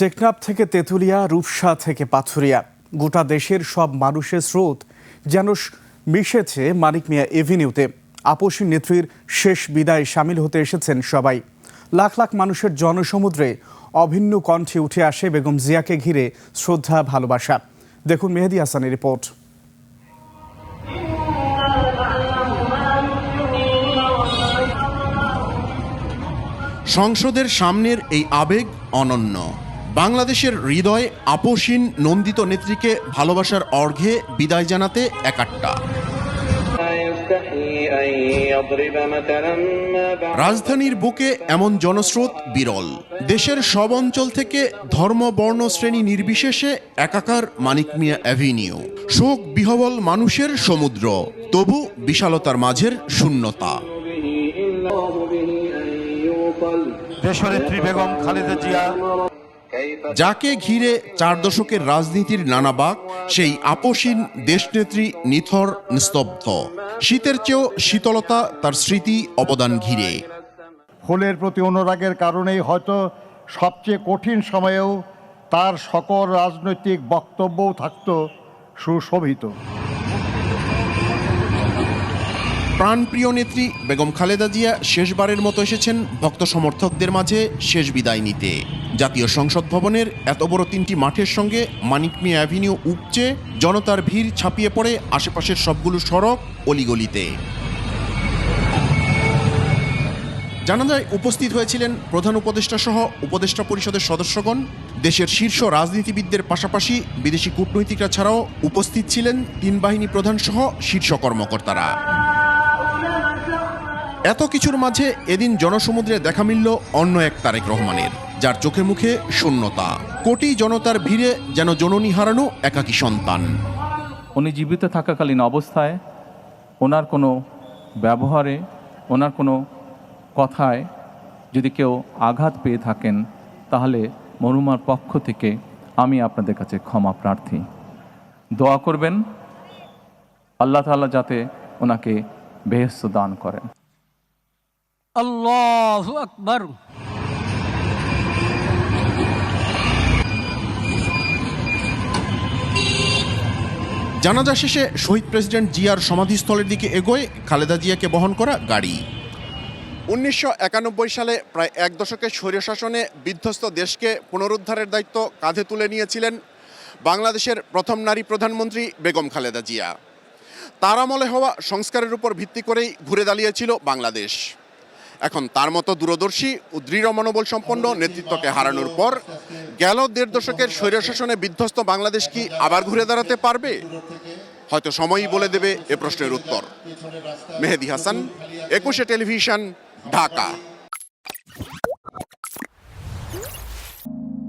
টেকনাফ থেকে তেঁতুলিয়া, রূপসা থেকে পাথুরিয়া, গোটা দেশের সব মানুষের স্রোত যেন মিশেছে মানিক মিয়া এভিনিউতে। আপসী নেত্রীর শেষ বিদায় সামিল হতে এসেছেন সবাই। লাখ লাখ মানুষের জনসমুদ্রে অভিন্ন কণ্ঠে উঠে আসে বেগম জিয়াকে ঘিরে শ্রদ্ধা, ভালোবাসা। দেখুন মেহেদী হাসানের রিপোর্ট। সংসদের সামনের এই আবেগ অনন্য। বাংলাদেশের হৃদয়ে আপসীন নন্দিত নেত্রীকে ভালোবাসার অর্ঘ্যে বিদায় জানাতে একাট্টা। রাজধানীর বুকে এমন জনস্রোত বিরল। দেশের সব অঞ্চল থেকে ধর্ম, বর্ণ, শ্রেণী নির্বিশেষে একাকার মানিক মিয়া অ্যাভিনিউ। শোক বিহবল মানুষের সমুদ্র, তবু বিশালতার মাঝের শূন্যতা। দেশনেত্রী বেগম খালেদা জিয়া, যাকে ঘিরে 4 দশকের রাজনীতির নানা বাঁক, সেই আপসীন দেশনেত্রী নিথর, নিস্তব্ধ। শীতের চেয়েও শীতলতা তার স্মৃতি অবদান ঘিরে। ফুলের প্রতি অনুরাগের কারণেই হয়তো সবচেয়ে কঠিন সময়েও তার সকল রাজনৈতিক বক্তব্যও থাকত সুশোভিত। প্রাণপ্রিয় নেত্রী বেগম খালেদা জিয়া শেষবারের মতো এসেছেন ভক্ত সমর্থকদের মাঝে শেষ বিদায় নিতে। জাতীয় সংসদ ভবনের এত বড় 3টি মাঠের সঙ্গে মানিক মিয়া অ্যাভিনিউ উপচে জনতার ভিড় ছাপিয়ে পড়ে আশেপাশের সবগুলো সড়ক, অলিগলিতে। জানাজায় উপস্থিত হয়েছিলেন প্রধান উপদেষ্টা সহ উপদেষ্টা পরিষদের সদস্যগণ। দেশের শীর্ষ রাজনীতিবিদদের পাশাপাশি বিদেশি কূটনৈতিকরা ছাড়াও উপস্থিত ছিলেন 3 বাহিনী প্রধান সহ শীর্ষ কর্মকর্তারা। এত কিছুর মাঝে এদিন জনসমুদ্রে দেখা মিলল অন্য এক তারেক রহমানের, যার চোখে মুখে শূন্যতা। কোটি জনতার ভিড়ে যেন জননী হারানো একাকী সন্তান। উনি জীবিত থাকাকালীন অবস্থায় ওনার কোনো ব্যবহারে, ওনার কোনো কথায় যদি কেউ আঘাত পেয়ে থাকেন, তাহলে মরহুমার পক্ষ থেকে আমি আপনাদের কাছে ক্ষমা প্রার্থী। দোয়া করবেন আল্লাহ তাআলা যাতে ওনাকে বেহেশত দান করেন। আল্লাহু আকবার। জানাজা শেষে শহীদ প্রেসিডেন্ট জিয়ার সমাধিস্থলের দিকে এগোয় খালেদা জিয়াকে বহন করা গাড়ি। 1991 সালে প্রায় 1 দশকের স্বৈরশাসনে বিধ্বস্ত দেশকে পুনরুদ্ধারের দায়িত্ব কাঁধে তুলে নিয়েছিলেন বাংলাদেশের প্রথম নারী প্রধানমন্ত্রী বেগম খালেদা জিয়া। তার আমলে হওয়া সংস্কারের উপর ভিত্তি করেই ঘুরে দাঁড়িয়েছিল বাংলাদেশ। এখন তার মতো দূরদর্শী ও দৃঢ় মনোবল সম্পন্ন নেতৃত্বকে হারানোর পর গেল 1.5 দশকের স্বৈরশাসনে বিধ্বস্ত বাংলাদেশ কি আবার ঘুরে দাঁড়াতে পারবে? হয়তো সময়ই বলে দেবে এ প্রশ্নের উত্তর। মেহেদী হাসান, 21 টেলিভিশন, ঢাকা।